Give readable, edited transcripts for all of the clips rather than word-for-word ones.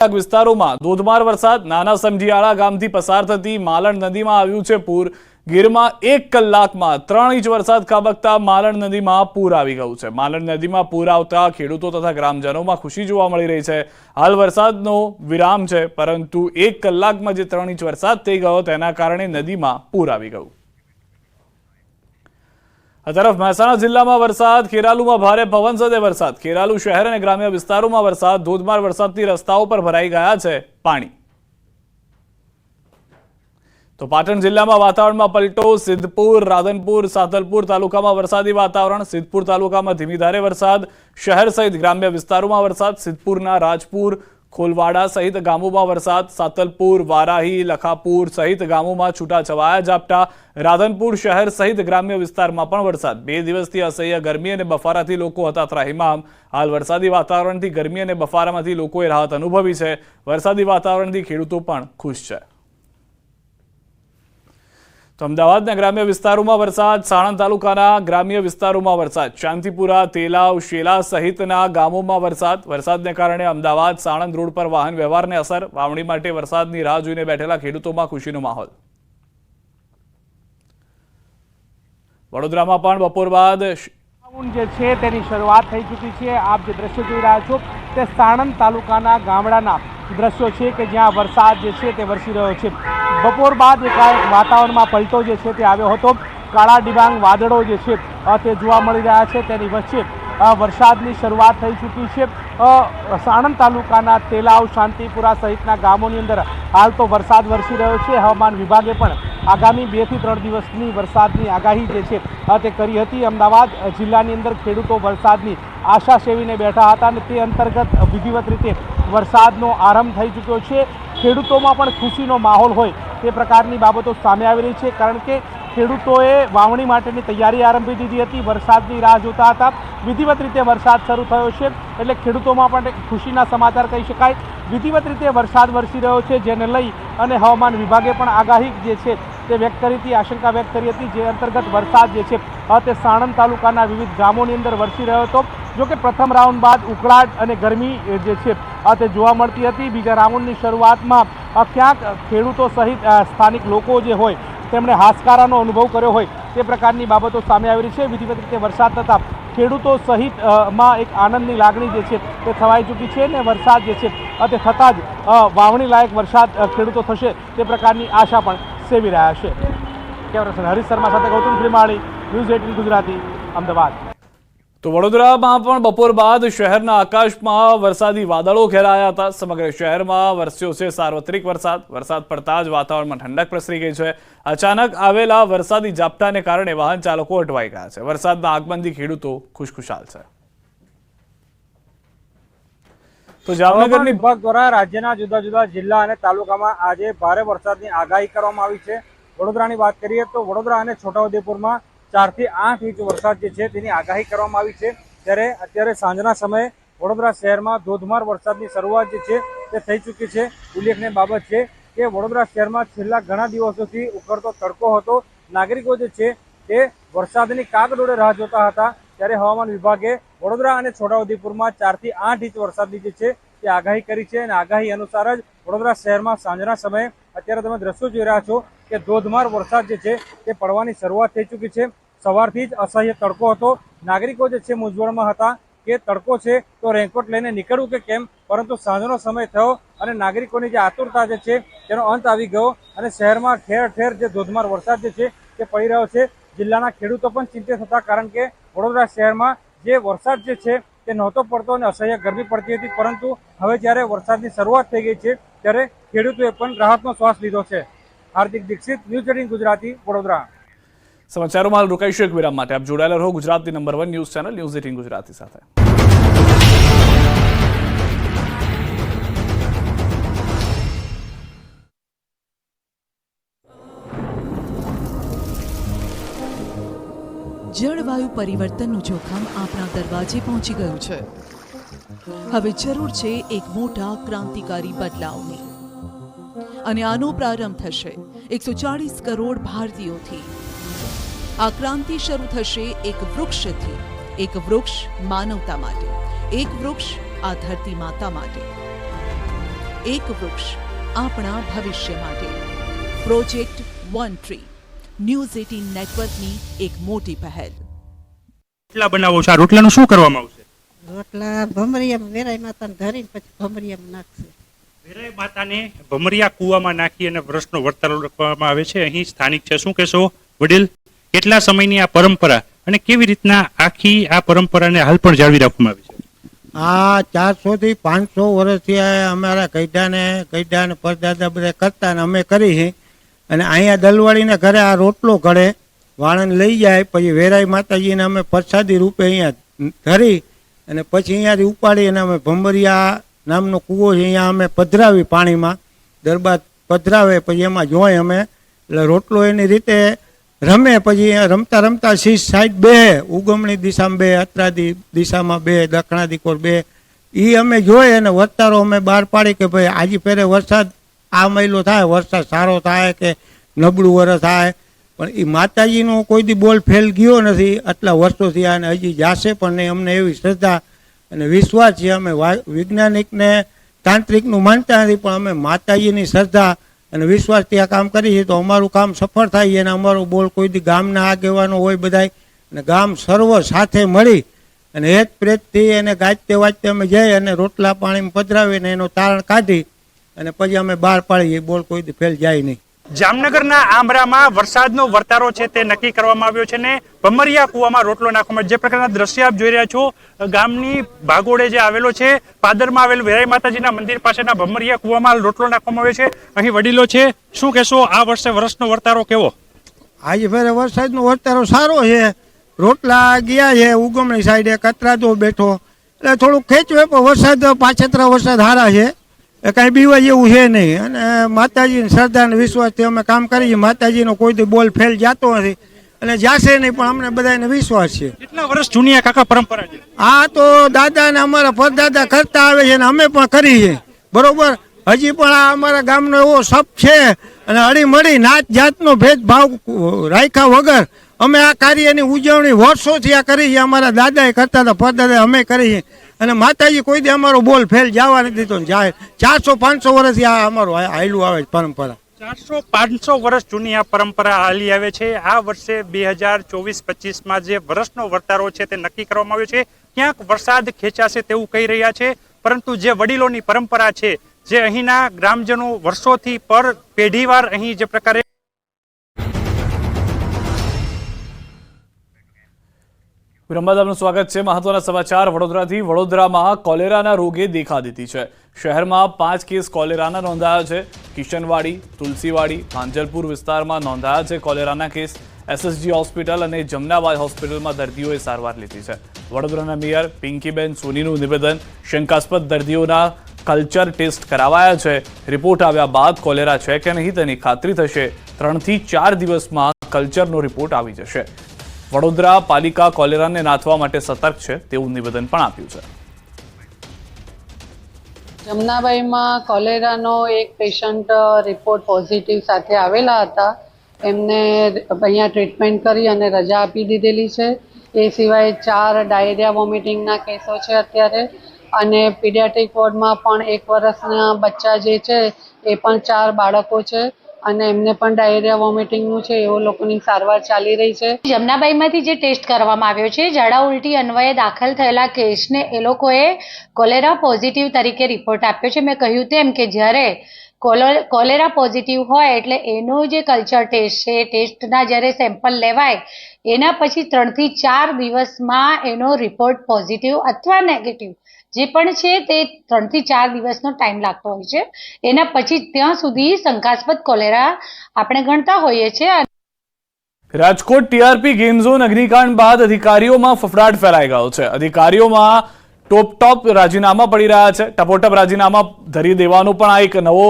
વિસ્તારોમાં ધોધમાર વરસાદ નાના સમઢિયાળા ગામથી પસાર થતી માલણ નદીમાં આવ્યું છે પૂર। ગીરમાં 1 કલાકમાં 3 ઇંચ વરસાદ ખાબકતા માલણ નદીમાં પૂર આવી ગયું છે। માલણ નદીમાં પૂર આવતા ખેડૂતો તથા ગ્રામજનોમાં ખુશી જોવા મળી રહી છે। હાલ વરસાદનો વિરામ છે, પરંતુ 1 કલાકમાં જે 3 ઇંચ વરસાદ થઈ ગયો તેના કારણે નદીમાં પૂર આવી ગયું। આ તરફ મહેસાણા જિલ્લામાં વરસાદ, ખેરાલુમાં ભારે પવન સાથે વરસાદ। ખેરાલુ શહેર અને ગ્રામ્ય વિસ્તારોમાં વરસાદ, ધોધમાર વરસાદથી રસ્તાઓ પર ભરાઈ ગયા છે પાણી। તો પાટણ જિલ્લામાં વાતાવરણમાં પલટો, સિદ્ધપુર, રાધનપુર, સાતલપુર તાલુકામાં વરસાદી વાતાવરણ। સિદ્ધપુર તાલુકામાં ધીમી ધારે વરસાદ, શહેર સહિત ગ્રામ્ય વિસ્તારોમાં વરસાદ। સિદ્ધપુરના રાજપુર, ખોલવાડા સહિત ગામોમાં વરસાદ। સાતલપુર, વારાહી, લખાપુર સહિત ગામોમાં છૂટાછવાયા ઝાપટા। રાધનપુર શહેર સહિત ગ્રામ્ય વિસ્તારમાં પણ વરસાદ। 2 દિવસથી અસહ્ય ગરમી અને બફારાથી લોકો હતા ત્રાહિમામ। હાલ વરસાદી વાતાવરણથી ગરમી અને બફારામાંથી લોકોએ રાહત અનુભવી છે। વરસાદી વાતાવરણથી ખેડૂતો પણ ખુશ છે। તો અમદાવાદના ગ્રામ્ય વિસ્તારોમાં વરસાદ, સાણંદ તાલુકાના ગ્રામ્ય વિસ્તારોમાં વરસાદ। શાંતિપુરા, તેલાવ, શેલા સહિતના ગામોમાં વરસાદ। વરસાદને કારણે અમદાવાદ સાણંદ રોડ પર વાહન વ્યવહારને અસર। વાવણી માટે વરસાદની રાહ જોઈને બેઠેલા ખેડૂતોમાં ખુશીનો માહોલ। વડોદરામાં પણ બપોર બાદ જે છે તેની શરૂઆત થઈ ચૂકી છે। આપ જે દ્રશ્યો જોઈ રહ્યા છો તે સાણંદ તાલુકાના ગામડાના દ્રશ્યો છે કે જ્યાં વરસાદ જે છે તે વરસી રહ્યો છે। બપોર બાદ એકાએક વાતાવરણમાં પલટો જે છે તે આવ્યો હતો। કાળા ડિબાંગ વાદળો જે છે તે જોવા મળી રહ્યા છે। તેની વચ્ચે વરસાદની શરૂઆત થઈ ચૂકી છે। સાણંદ તાલુકાના તેલાવ, શાંતિપુરા સહિતના ગામોની અંદર હાલ તો વરસાદ વરસી રહ્યો છે। હવામાન વિભાગે પણ આગામી 2 થી 3 દિવસની વરસાદની આગાહી જે છે તે કરી હતી। અમદાવાદ જિલ્લાની અંદર ખેડૂતો વરસાદની આશા સેવીને બેઠા હતા અને તે અંતર્ગત વિધિવત રીતે વરસાદનો આરંભ થઈ ચૂક્યો છે। ખેડૂતોમાં પણ ખુશીનો માહોલ હોય તે પ્રકારની બાબતો સામે આવી રહી છે, કારણ કે ખેડૂતોએ વાવણી માટેની તૈયારી આરંભી દીધી હતી, વરસાદની રાહ જોતા હતા। વિધિવત રીતે વરસાદ શરૂ થયો છે એટલે ખેડૂતોમાં પણ ખુશીના સમાચાર કહી શકાય। વિધિવત રીતે વરસાદ વરસી રહ્યો છે, જેને લઈ અને હવામાન વિભાગે પણ આગાહી જે છે તે વ્યક્ત કરી હતી, આશંકા વ્યક્ત કરી હતી, જે અંતર્ગત વરસાદ જે છે તે સાણંદ તાલુકાના વિવિધ ગામોની અંદર વરસી રહ્યો હતો। જોકે પ્રથમ રાઉન્ડ બાદ ઉકળાટ અને ગરમી જે છે તે જોવા મળતી હતી। બીજા રાઉન્ડની શરૂઆતમાં ક્યાંક ખેડૂતો સહિત સ્થાનિક લોકો જે હોય તેમણે હાશકારાનો અનુભવ કર્યો હોય તે પ્રકારની બાબતો સામે આવી રહી છે। વિધિવત રીતે વરસાદ થતાં ખેડૂતો સહિત માં એક આનંદની લાગણી જે છે તે છવાઈ ચૂકી છે અને વરસાદ જે છે તે થતાં જ વાવણી લાયક વરસાદ ખેડૂતો થશે તે પ્રકારની આશા પણ સેવી રહ્યા છે। કેમેરા હરીશ શર્મા સાથે ગૌતમ શ્રીમાળી, ન્યૂઝ 18 ગુજરાતી, અમદાવાદ। તો વડોદરામાં પણ બપોર બાદ શહેરના આકાશમાં વરસાદી વાદળો ઘેરાયા હતા। સમગ્ર શહેરમાં વરસ્યો છે સાર્વત્રિક વરસાદ। વરસાદ પડતા જ વાતાવરણમાં ઠંડક પ્રસરી ગઈ છે। અચાનક આવેલા વરસાદી ઝાપટાને કારણે વાહન ચાલકો અટવાઈ ગયા છે। વરસાદના આગમનથી ખેડૂતો ખુશખુશાલ છે। તો જામનગરની વિભાગ દ્વારા રાજ્યના જુદા જુદા જિલ્લા અને તાલુકામાં આજે ભારે વરસાદની આગાહી કરવામાં આવી છે। વડોદરાની વાત કરીએ તો વડોદરા અને છોટાઉદેપુરમાં 4 થી 8 ઇંચ વરસાદ જે છે તેની આગાહી કરવામાં આવી છે। ત્યારે અત્યારે સાંજના સમયે વડોદરા શહેરમાં ધોધમાર વરસાદની શરૂઆત જે છે તે થઈ ચૂકી છે। ઉલ્લેખનીય બાબત છે કે વડોદરા શહેરમાં છેલ્લા ઘણા દિવસોથી ઉકળતો તડકો હતો। નાગરિકો જે છે તે વરસાદની કાગડોળે રાહ જોતા હતા। ત્યારે હવામાન વિભાગે વડોદરા અને છોટાઉદેપુરમાં 4 થી 8 ઇંચ વરસાદની જે છે તે આગાહી કરી છે અને આગાહી અનુસાર જ વડોદરા શહેરમાં સાંજના સમયે અત્યારે તમે દ્રશ્યો જોઈ રહ્યા છો કે ધોધમાર વરસાદ જે છે તે પડવાની શરૂઆત થઈ ચૂકી છે। સવારથી જ અસહ્ય તડકો હતો। નાગરિકો જે છે મૂંઝવણમાં હતા કે તડકો છે તો રેનકોટ લઈને નીકળવું કે કેમ, પરંતુ સાંજનો સમય થયો અને નાગરિકોની જે આતુરતા જે છે તેનો અંત આવી ગયો અને શહેરમાં ઠેર ઠેર જે ધોધમાર વરસાદ જે છે તે પડી રહ્યો છે। જિલ્લાના ખેડૂતો પણ ચિંતિત હતા, કારણ કે વડોદરા શહેરમાં જે વરસાદ જે છે તે નહોતો પડતો અને અસહ્ય ગરમી પડતી હતી, પરંતુ હવે જ્યારે વરસાદની શરૂઆત થઈ ગઈ છે ત્યારે ખેડૂતોએ પણ રાહતનો શ્વાસ લીધો છે। હાર્દિક દીક્ષિત, ન્યૂઝ 18 ગુજરાતી, વડોદરા। સમાચારોમાં હાલ રોકાઈશું એક વિરામ માટે। આપ જોડાયેલા રહો ગુજરાતની number 1 news channel news 18 Gujarati સાથે। જળવાયુ પરિવર્તનનું જોખમ આપણા દરવાજે પહોંચી ગયું છે। હવે જરૂર છે એક મોટા ક્રાંતિકારી બદલાવની, અને આનો પ્રારંભ થશે 140 કરોડ ભારતીયોથી। આ ક્રાંતિ શરૂ થશે એક વૃક્ષથી। એક વૃક્ષ માનવતા માટે, એક વૃક્ષ આ ધરતી માતા માટે। એક વૃક્ષ આપણા ભવિષ્ય માટે. પ્રોજેક્ટ વન ટ્રી ન્યૂઝ 18 નેટવર્કની એક મોટી પહેલ. રોટલા બનાવો છો, આ રોટલાનું શું કરવામાં આવશે? રોટલા ભમરિયામાં વેરાઈ માતાને ધરીને પછી ભમરિયામાં નાખશે. વેરાઈ માતાને ભમરિયા કૂવામાં નાખી અને વરસનો વર્તારો રાખવામાં આવે છે. અહીં સ્થાનિક છે, શું કહેશો વડીલ? કેટલા સમયની આ પરંપરા અને કેવી રીતના આખી આ પરંપરાને હાલ પણ જાળવી રાખવામાં આવી છે? આ 400 થી 500 વર્ષથી અમારા કૈડા ને પરદાદા બધા કરતા ને અમે કરી છે. અને અહીંયા દલવાડીને ઘરે આ રોટલો ઘડે વાળન લઈ જાય, પછી વેરાઈ માતાજીને અમે પ્રસાદી રૂપે અહીંયા ધરી અને પછી અહીંયાથી ઉપાડી અને અમે ભમરિયા નામનો કૂવો છે અહીંયા અમે પધરાવી, પાણીમાં દરબાર પધરાવે, પછી એમાં જોઈ અમે એટલે રોટલો એની રીતે રમે. પછી રમતા રમતા શીશ સાઈડ બે, ઉગમણી દિશામાં બે, અત્રાદી દિશામાં બે, દક્ષિણા દિકોર બે, એ અમે જોઈ અને વર્તારો અમે બહાર પાડી કે ભાઈ આજે ફેરે વરસાદ આ મહિલો થાય, વરસાદ સારો થાય કે નબળું વરસ થાય. પણ એ માતાજીનો કોઈ દી બોલ ફેલ ગયો નથી આટલા વર્ષોથી, અને હજી જાશે પણ નહીં. અમને એવી શ્રદ્ધા અને વિશ્વાસ છે. અમે વૈજ્ઞાનિકને તાંત્રિકનું માનતા નથી, પણ અમે માતાજીની શ્રદ્ધા અને વિશ્વાસથી આ કામ કરીએ તો અમારું કામ સફળ થાય. અને અમારો બોલ કોઈ દી ગામના આગેવાનો હોય બધાય, અને ગામ સર્વ સાથે મળી અને હેત પ્રેતથી એને ગાજતે વાજતે અમે જઈ અને રોટલા પાણીમાં પધરાવીને એનો તારણ કાઢી અને પછી અમે બહાર પાડીએ. બોલ કોઈ દી ફેલ જાય નહીં. જામનગરના આંબરામાં વરસાદનો વર્તારો છે તે નક્કી કરવામાં આવ્યો છે ને ભમરિયા કૂવામાં રોટલો નાખવામાં. જે પ્રકારના દ્રશ્ય આપ જોઈ રહ્યા છો, ગામની ભાગોળે જે આવેલો છે, પાદરમાં આવેલ વેરાઈ માતાજીના મંદિર પાસેના ભમરિયા કૂવામાં રોટલો નાખવામાં આવ્યો છે. અહીં વડીલો છે, શું કહેશો આ વર્ષે વરસનો વર્તારો કેવો? આજે ફેરે વરસાદનો વર્તારો સારો છે. રોટલા ગયા છે ઉગમણી સાઈડે, કતરાતો બેઠો એટલે થોડુંક ખેંચવે, પણ વરસાદ પાછેતરા વરસાદ સારા છે, કાંઈ બીવા જેવું છે નહીં. અને માતાજીની શ્રદ્ધા અને વિશ્વાસથી અમે કામ કરીએ. માતાજીનો કોઈ દી બોલ ફેલ જતો નથી અને જાશે નહીં, પણ અમને બધાને વિશ્વાસ છે. કેટલા વર્ષ જૂની આ કાકા પરંપરા છે? આ તો દાદા ને અમારા પરદાદા કરતા આવે છે અને અમે પણ કરીએ બરોબર. હજી પણ આ અમારા ગામનો એવો સપ છે અને હળીમળી નાત જાતનો ભેદભાવ રાખ્યા વગર અમે આ કાર્યની ઉજવણી વર્ષોથી આ કરી છે. અમારા દાદાએ કરતા હતા, પરદાદા અમે કરી છે. અને માતાજી કોઈ દી અમારો બોલ ફેલ જવા નથી દીધો. જાય 400-500 વર્ષથી આ અમારું હાલ્યું આવે છે પરંપરા. 400-500 વર્ષ જૂની આ પરંપરા હાલી આવે છે. આ વર્ષે 2024-25માં જે વર્ષનો વર્તારો છે તે નક્કી કરવામાં આવ્યો છે. ક્યાંક વરસાદ ખેંચાશે તેવું કહી રહ્યા છે, પરંતુ જે વડીલોની પરંપરા છે, જે અહીંના ગ્રામજનો વર્ષોથી પર પેઢીવાર અહીં જે પ્રકારે વિરમબાદ સ્વાગત છે. મહત્વના સમાચાર વડોદરાથી. વડોદરામાં કોલેરાના રોગે દેખા દીધી છે. શહેરમાં 5 કેસ કોલેરાના નોંધાયા છે. કિશનવાડી, તુલસીવાડી, માંજલપુર વિસ્તારમાં નોંધાયા છે કોલેરાના કેસ. એસએસજી હોસ્પિટલ અને જમનાબાદ હોસ્પિટલમાં દર્દીઓએ સારવાર લીધી છે. વડોદરાના મેયર પિંકીબેન સોનીનું નિવેદન, શંકાસ્પદ દર્દીઓના કલ્ચર ટેસ્ટ કરાવાયા છે. રિપોર્ટ આવ્યા બાદ કોલેરા છે કે નહીં તેની ખાતરી થશે. 3 થી 4 દિવસમાં કલ્ચરનો રિપોર્ટ આવી જશે. વડોદરા પાલિકા કોલેરાને નાથવા માટે સતર્ક છે તેવું નિવેદન પણ આપ્યું છે. જમનાબાઈમાં કોલેરાનો એક પેશન્ટ રિપોર્ટ પોઝિટિવ સાથે આવેલા હતા. એમને અહીંયા ટ્રીટમેન્ટ કરી અને રજા આપી દીધેલી છે. એ સિવાય 4 ડાયરિયા વોમિટિંગના કેસો છે અત્યારે, અને પીડિયાટ્રિક વોર્ડમાં પણ 1 વર્ષના બચ્ચા જે છે એ પણ 4 બાળકો છે અને એમને પણ ડાયરિયા વોમિટિંગનું છે. એવો લોકોની સારવાર ચાલી રહી છે. જમનાબાઈમાંથી જે ટેસ્ટ કરવામાં આવ્યો છે, ઝાડા ઉલટી અન્વયે દાખલ થયેલા કેસને એ લોકોએ કોલેરા પોઝિટિવ તરીકે રિપોર્ટ આપ્યો છે. મેં કહ્યું તેમ કે જ્યારે કોલેરા પોઝિટિવ હોય એટલે એનો જે કલ્ચર ટેસ્ટ છે, એ ટેસ્ટના જ્યારે સેમ્પલ લેવાય એના પછી 3 થી 4 દિવસમાં એનો રિપોર્ટ પોઝિટિવ અથવા નેગેટિવ જે પણ છે તે 3 થી 4 દિવસનો ટાઈમ લાગતો હોય છે. એના પછી ત્યાં સુધી શંકાસ્પદ કોલેરા આપણે ગણતા હોઈએ છીએ. રાજકોટ ટીઆરપી ગેમ ઝોન અગ્નિકાંડ બાદ અધિકારીઓમાં ફફડાટ ફેલાઈ ગયો છે. અધિકારીઓમાં ટોપ રાજીનામા પડી રહ્યા છે. ટપોટપ રાજીનામા ધરી દેવાનો પણ આ એક નવો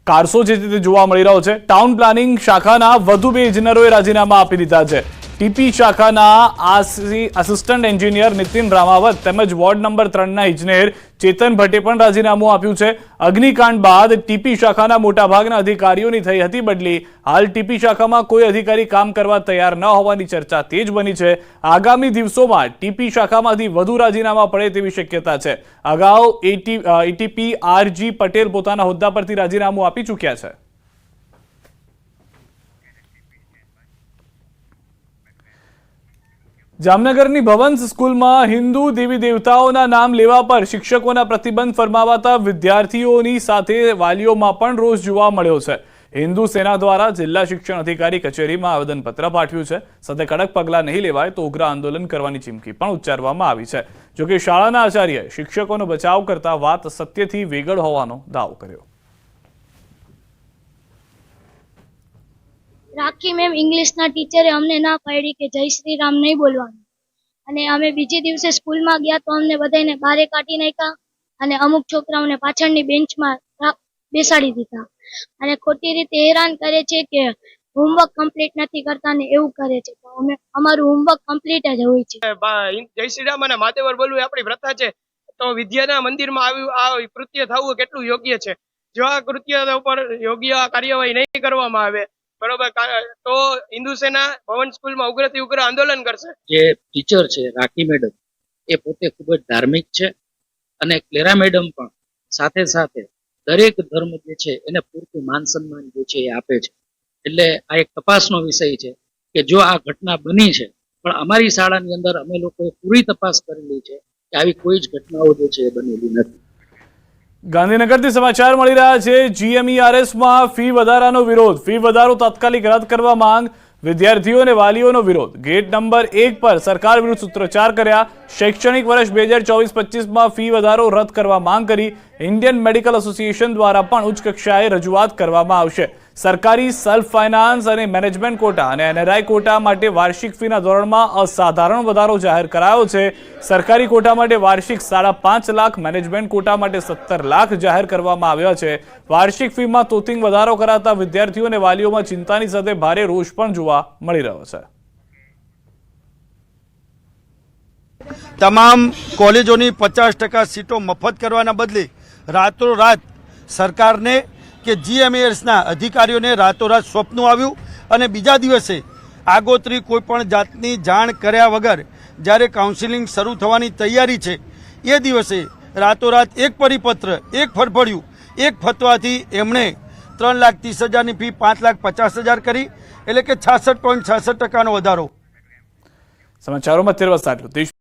કારસો છે તે જોવા મળી રહ્યો છે. ટાઉન પ્લાનિંગ શાખાના વધુ 2 ઇજનેરોએ રાજીનામા આપી દીધા છે. ટીપી શાખાના આસિસ્ટન્ટ એન્જિનિયર નીતિન રામાવત તેમજ વોર્ડ નંબર 3ના ઇજનેર ચેતન ભટ્ટે પણ રાજીનામું આપ્યું છે. અગ્નિકાંડ બાદ ટીપી શાખાના મોટાભાગના અધિકારીઓની થઈ હતી બદલી. હાલ ટીપી શાખામાં કોઈ અધિકારી કામ કરવા તૈયાર ન હોવાની ચર્ચા તેજ બની છે. આગામી દિવસોમાં ટીપી શાખામાંથી વધુ રાજીનામા પડે તેવી શક્યતા છે. અગાઉ એટીપી આરજી પટેલ પોતાના હોદ્દા પરથી રાજીનામું આપી ચૂક્યા છે. જામનગરની ભવન્સ સ્કૂલમાં હિન્દુ દેવી દેવતાઓના નામ લેવા પર શિક્ષકોના પ્રતિબંધ ફરમાવાતા વિદ્યાર્થીઓની સાથે વાલીઓમાં પણ રોષ જોવા મળ્યો છે. હિન્દુ સેના દ્વારા જિલ્લા શિક્ષણ અધિકારી કચેરીમાં આવેદનપત્ર પાઠવ્યું છે. સાથે કડક પગલાં નહીં લેવાય તો ઉગ્ર આંદોલન કરવાની ચીમકી પણ ઉચ્ચારવામાં આવી છે. જોકે શાળાના આચાર્યએ શિક્ષકોનો બચાવ કરતા વાત સત્યથી વેગળ હોવાનો દાવો કર્યો. રાખી મેમ ઇંગ્લિશના ટીચરે અમને ના પાડી કે જય શ્રી રામ નહીં બોલવાનું, અને અમે બીજે દિવસે સ્કૂલમાં ગયા તો અમને બધાને બારે કાઢી નાખ્યા અને અમુક છોકરાઓને પાછળની બેન્ચમાં બેસાડી દીધા અને ખોટી રીતે હેરાન કરે છે કે હોમવર્ક કમ્પ્લીટ નથી કરતા ને એવું કરે છે. તો અમે અમારું હોમવર્ક કમ્પ્લીટ જ હોય છે. જય શ્રી રામ અને માતેવર બોલવું આપણી પ્રથા છે, તો વિદ્યાના મંદિરમાં આવ્યું આ કૃત્ય થવું કેટલું યોગ્ય છે. જો આ કૃત્ય ઉપર યોગ્ય કાર્યવાહી નહીં કરવામાં આવે બરોબર તો હિન્દુ સેના ભવન સ્કૂલમાં ઉગ્રથી ઉગ્ર આંદોલન કરશે. જે ટીચર છે રાખી મેડમ એ પોતે ખૂબ જ ધાર્મિક છે અને ક્લેરા મેડમ પણ સાથે સાથે દરેક ધર્મ જે છે એને પૂરતું માન સન્માન જે છે એ આપે છે. એટલે આ એક તપાસનો વિષય છે કે જો આ ઘટના બની છે પણ અમારી શાળાની અંદર અમે લોકોએ પૂરી તપાસ કરેલી છે કે આવી કોઈ જ ઘટનાઓ જે છે એ બનેલી નથી. ગાંધીનગરથી સમાચાર મળી રહ્યા છે. જીએમઈઆરએસમાં ફી વધારાનો વિરોધ. ફી વધારો તાત્કાલિક રદ કરવા માંગ. વિદ્યાર્થીઓ અને વાલીઓનો વિરોધ. ગેટ નંબર 1 પર સરકાર વિરુદ્ધ સૂત્રોચ્ચાર કર્યા. શૈક્ષણિક વર્ષ 2024-25માં ફી વધારો રદ કરવા માંગ કરી. ઇન્ડિયન મેડિકલ એસોસિએશન દ્વારા પણ ઉચ્ચ કક્ષાએ રજૂઆત કરવામાં આવશે. સરકારી સેલ્ફ ફાઇનાન્સ અને મેનેજમેન્ટ કોટા અને એનઆરઆઈ કોટા માટે વાર્ષિક ફીના ધોરણમાં અસાધારણ વધારો જાહેર કરાયો છે. સરકારી કોટા માટે વાર્ષિક 5.5 લાખ, મેનેજમેન્ટ કોટા માટે 17 લાખ જાહેર કરવામાં આવ્યા છે. વાર્ષિક ફીમાં તોતિંગ વધારો કરાતા વિદ્યાર્થીઓ અને વાલીઓમાં ચિંતાની સાથે ભારે રોષ પણ જોવા મળી રહ્યો છે. તમામ કોલેજોની 50% સીટો મફત કરવાના બદલે રાતોરાત સરકારને કે જીએમઈઆરએસના અધિકારીઓને રાતોરાત સ્વપ્ન આવ્યું અને બીજા દિવસે આગોતરી કોઈ પણ જાતની જાણ કર્યા વગર જ્યારે કાઉન્સિલિંગ શરૂ થવાની તૈયારી છે એ દિવસે રાતોરાત એક પરિપત્ર, એક ફળફળિયું, એક ફતવાથી એમણે 3,30,000ની ફી 5,50,000 કરી, એટલે કે 66.66% વધારો. સમાચારોમાં 13 વાગ્યે